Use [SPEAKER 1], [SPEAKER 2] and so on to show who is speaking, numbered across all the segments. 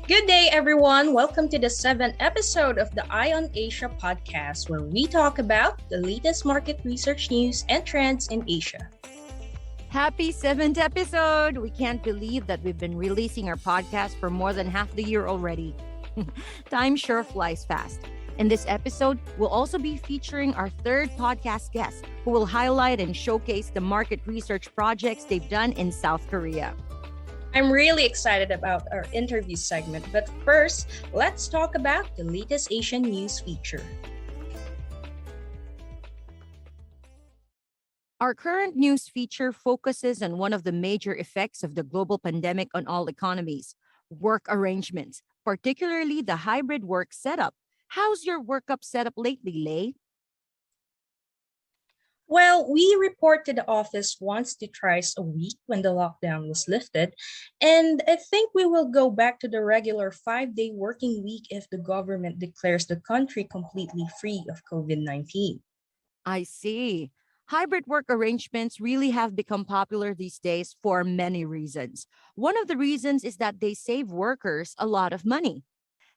[SPEAKER 1] Good day, everyone. Welcome to the seventh episode of the Eye on Asia podcast, where we talk about the latest market research news and trends in Asia.
[SPEAKER 2] Happy seventh episode! We can't believe that we've been releasing our podcast for more than half the year already. Time sure flies fast. In this episode, we'll also be featuring our third podcast guest, who will highlight and showcase the market research projects they've done in South Korea.
[SPEAKER 1] I'm really excited about our interview segment, but first, let's talk about the latest Asian news feature.
[SPEAKER 2] Our current news feature focuses on one of the major effects of the global pandemic on all economies: work arrangements, particularly the hybrid work setup. How's your workup setup lately, Lay?
[SPEAKER 1] Well, we report to the office once to thrice a week when the lockdown was lifted, and I think we will go back to the regular 5-day working week if the government declares the country completely free of COVID 19.
[SPEAKER 2] I see. Hybrid work arrangements really have become popular these days for many reasons. One of the reasons is that they save workers a lot of money.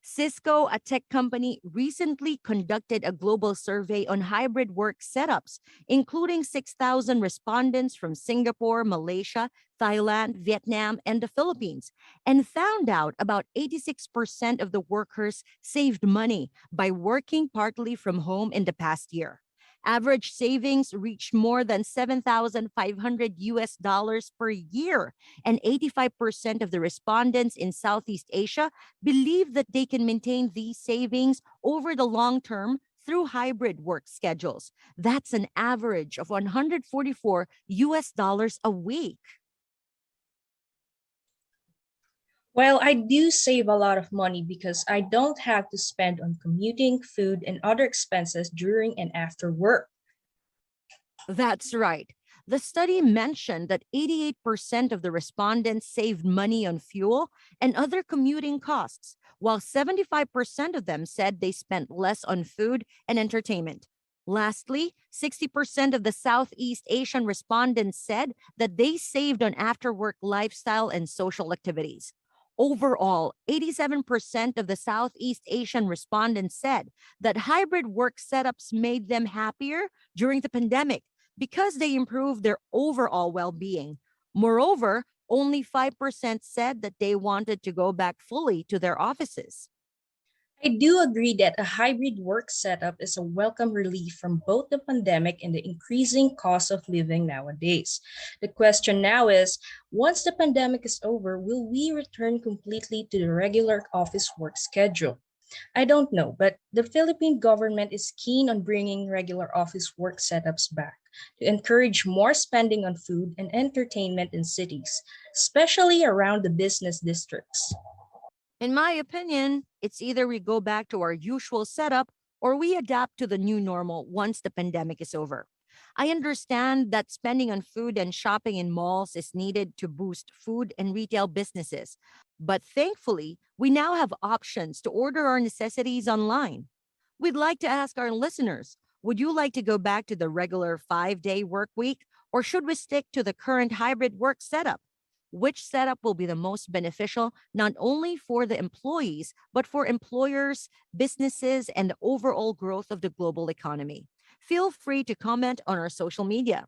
[SPEAKER 2] Cisco, a tech company, recently conducted a global survey on hybrid work setups, including 6,000 respondents from Singapore, Malaysia, Thailand, Vietnam, and the Philippines, and found out about 86% of the workers saved money by working partly from home in the past year. Average savings reached more than 7,500 US dollars per year, and 85% of the respondents in Southeast Asia believe that they can maintain these savings over the long term through hybrid work schedules. That's an average of 144 US dollars a week.
[SPEAKER 1] Well, I do save a lot of money because I don't have to spend on commuting, food, and other expenses during and after work.
[SPEAKER 2] That's right. The study mentioned that 88% of the respondents saved money on fuel and other commuting costs, while 75% of them said they spent less on food and entertainment. Lastly, 60% of the Southeast Asian respondents said that they saved on after work lifestyle and social activities. Overall, 87% of the Southeast Asian respondents said that hybrid work setups made them happier during the pandemic because they improved their overall well being. Moreover, only 5% said that they wanted to go back fully to their offices.
[SPEAKER 1] I do agree that a hybrid work setup is a welcome relief from both the pandemic and the increasing cost of living nowadays. The question now is, once the pandemic is over, will we return completely to the regular office work schedule? I don't know, but the Philippine government is keen on bringing regular office work setups back to encourage more spending on food and entertainment in cities, especially around the business districts.
[SPEAKER 2] In my opinion, it's either we go back to our usual setup or we adapt to the new normal once the pandemic is over. I understand that spending on food and shopping in malls is needed to boost food and retail businesses, but thankfully, we now have options to order our necessities online. We'd like to ask our listeners, would you like to go back to the regular 5-day work week, or should we stick to the current hybrid work setup? Which setup will be the most beneficial not only for the employees, but for employers, businesses, and the overall growth of the global economy? Feel free to comment on our social media.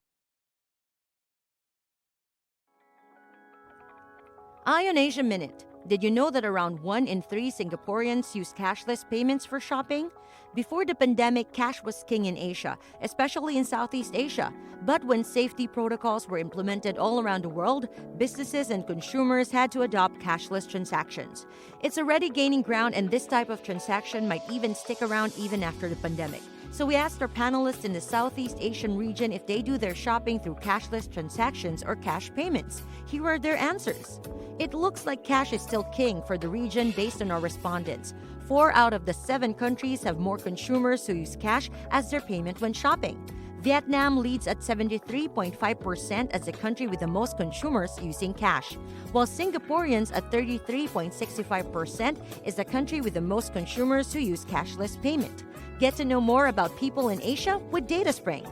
[SPEAKER 2] Eye on Asia Minute. Did you know that around 1 in 3 Singaporeans use cashless payments for shopping? Before the pandemic, cash was king in Asia, especially in Southeast Asia. But when safety protocols were implemented all around the world, businesses and consumers had to adopt cashless transactions. It's already gaining ground, and this type of transaction might even stick around even after the pandemic. So we asked our panelists in the Southeast Asian region if they do their shopping through cashless transactions or cash payments. Here are their answers. It looks like cash is still king for the region based on our respondents. 4 out of the 7 countries have more consumers who use cash as their payment when shopping. Vietnam leads at 73.5% as the country with the most consumers using cash, while Singaporeans at 33.65% is the country with the most consumers who use cashless payment. Get to know more about people in Asia with dataSpring.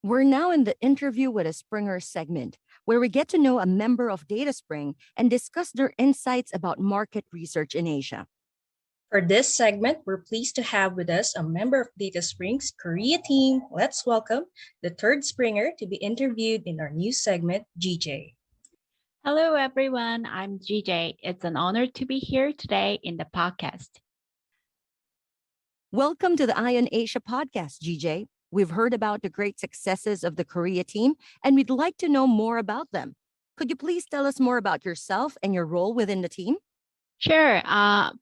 [SPEAKER 2] We're now in the interview with a Springer segment, where we get to know a member of dataSpring and discuss their insights about market research in Asia.
[SPEAKER 1] For this segment, we're pleased to have with us a member of dataSpring's Korea team. Let's welcome the third Springer to be interviewed in our new segment, GJ.
[SPEAKER 3] Hello, everyone. I'm GJ. It's an honor to be here today in the podcast.
[SPEAKER 2] Welcome to the Ion Asia podcast, GJ. We've heard about the great successes of the Korea team, and we'd like to know more about them. Could you please tell us more about yourself and your role within the team?
[SPEAKER 3] Sure.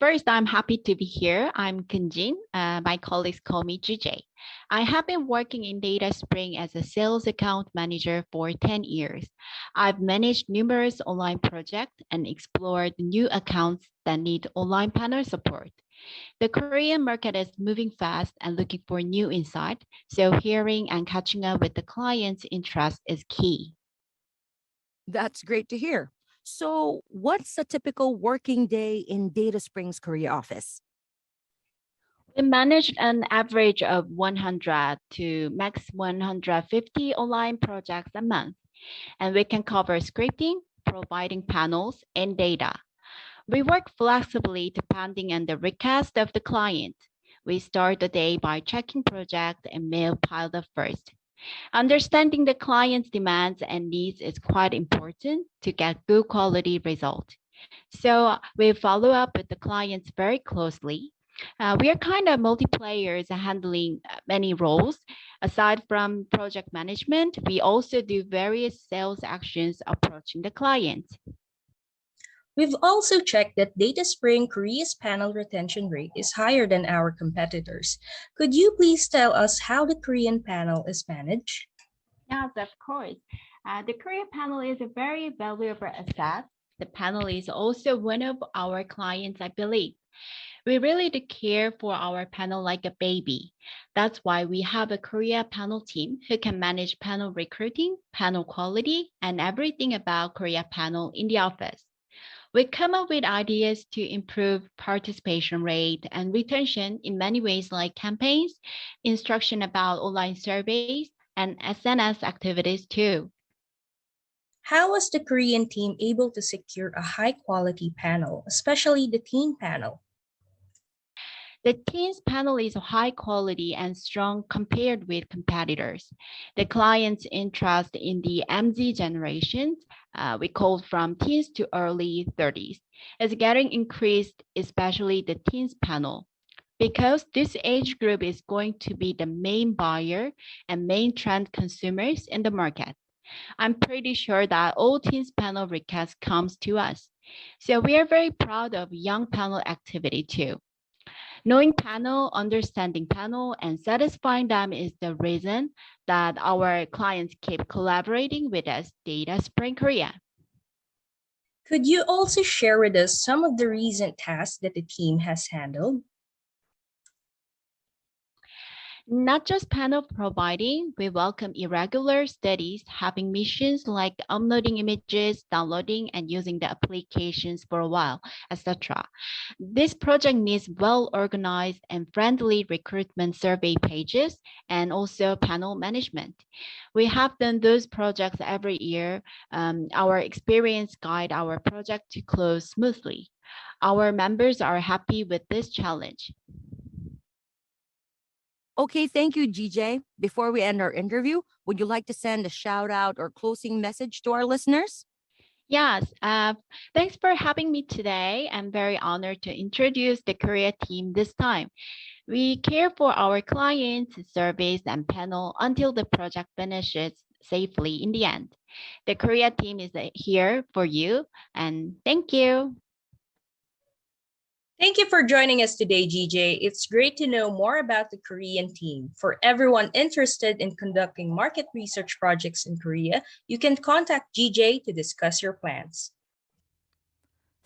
[SPEAKER 3] First, I'm happy to be here. I'm Geunjin. My colleagues call me GJ. I have been working in dataSpring as a sales account manager for 10 years. I've managed numerous online projects and explored new accounts that need online panel support. The Korean market is moving fast and looking for new insight, so hearing and catching up with the client's interest is key.
[SPEAKER 2] That's great to hear. So, what's a typical working day in dataSpring's Korea office?
[SPEAKER 3] We manage an average of 100 to max 150 online projects a month, and we can cover scripting, providing panels, and data. We work flexibly depending on the request of the client. We start the day by checking project and mail pilot first. Understanding the client's demands and needs is quite important to get good quality result. So we follow up with the clients very closely. We are kind of multiplayers handling many roles. Aside from project management, we also do various sales actions approaching the client.
[SPEAKER 1] We've also checked that dataSpring Korea's panel retention rate is higher than our competitors. Could you please tell us how the Korean panel is managed?
[SPEAKER 3] Yes, of course. The Korea panel is a very valuable asset. The panel is also one of our clients, I believe. We really do care for our panel like a baby. That's why we have a Korea panel team who can manage panel recruiting, panel quality, and everything about Korea panel in the office. We come up with ideas to improve participation rate and retention in many ways like campaigns, instruction about online surveys, and SNS activities too.
[SPEAKER 1] How was the Korean team able to secure a high quality panel, especially the teen panel?
[SPEAKER 3] The teens panel is high quality and strong compared with competitors. The client's interest in the MZ generation, we call from teens to early 30s, is getting increased, especially the teens panel. Because this age group is going to be the main buyer and main trend consumers in the market. I'm pretty sure that all teens panel requests comes to us. So we are very proud of young panel activity too. Knowing panel, understanding panel, and satisfying them is the reason that our clients keep collaborating with us, dataSpring Korea.
[SPEAKER 1] Could you also share with us some of the recent tasks that the team has handled?
[SPEAKER 3] Not just panel providing, we welcome irregular studies having missions like uploading images, downloading and using the applications for a while, etc. This project needs well-organized and friendly recruitment survey pages and also panel management. We have done those projects every year. Our experience guide our project to close smoothly. Our members are happy with this challenge.
[SPEAKER 2] Okay, thank you, GJ. Before we end our interview, would you like to send a shout out or closing message to our listeners?
[SPEAKER 3] Yes, thanks for having me today. I'm very honored to introduce the Korea team this time. We care for our clients, service, and panel until the project finishes safely in the end. The Korea team is here for you, and thank you.
[SPEAKER 1] Thank you for joining us today, GJ. It's great to know more about the Korean team. For everyone interested in conducting market research projects in Korea, you can contact GJ to discuss your plans.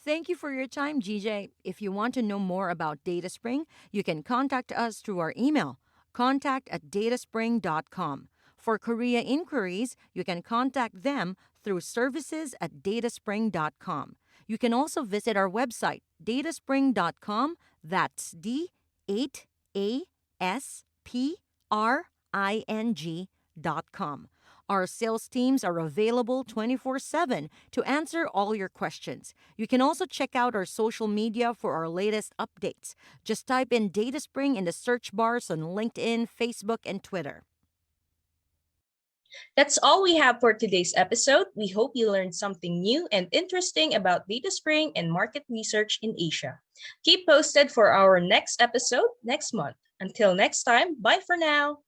[SPEAKER 2] Thank you for your time, GJ. If you want to know more about dataSpring, you can contact us through our email, contact@dataspring.com. For Korea inquiries, you can contact them through services@dataspring.com. You can also visit our website, dataspring.com. That's D8ASPRING.com. Our sales teams are available 24/7 to answer all your questions. You can also check out our social media for our latest updates. Just type in dataSpring in the search bars on LinkedIn, Facebook, and Twitter.
[SPEAKER 1] That's all we have for today's episode. We hope you learned something new and interesting about dataSpring and market research in Asia. Keep posted for our next episode next month. Until next time, bye for now.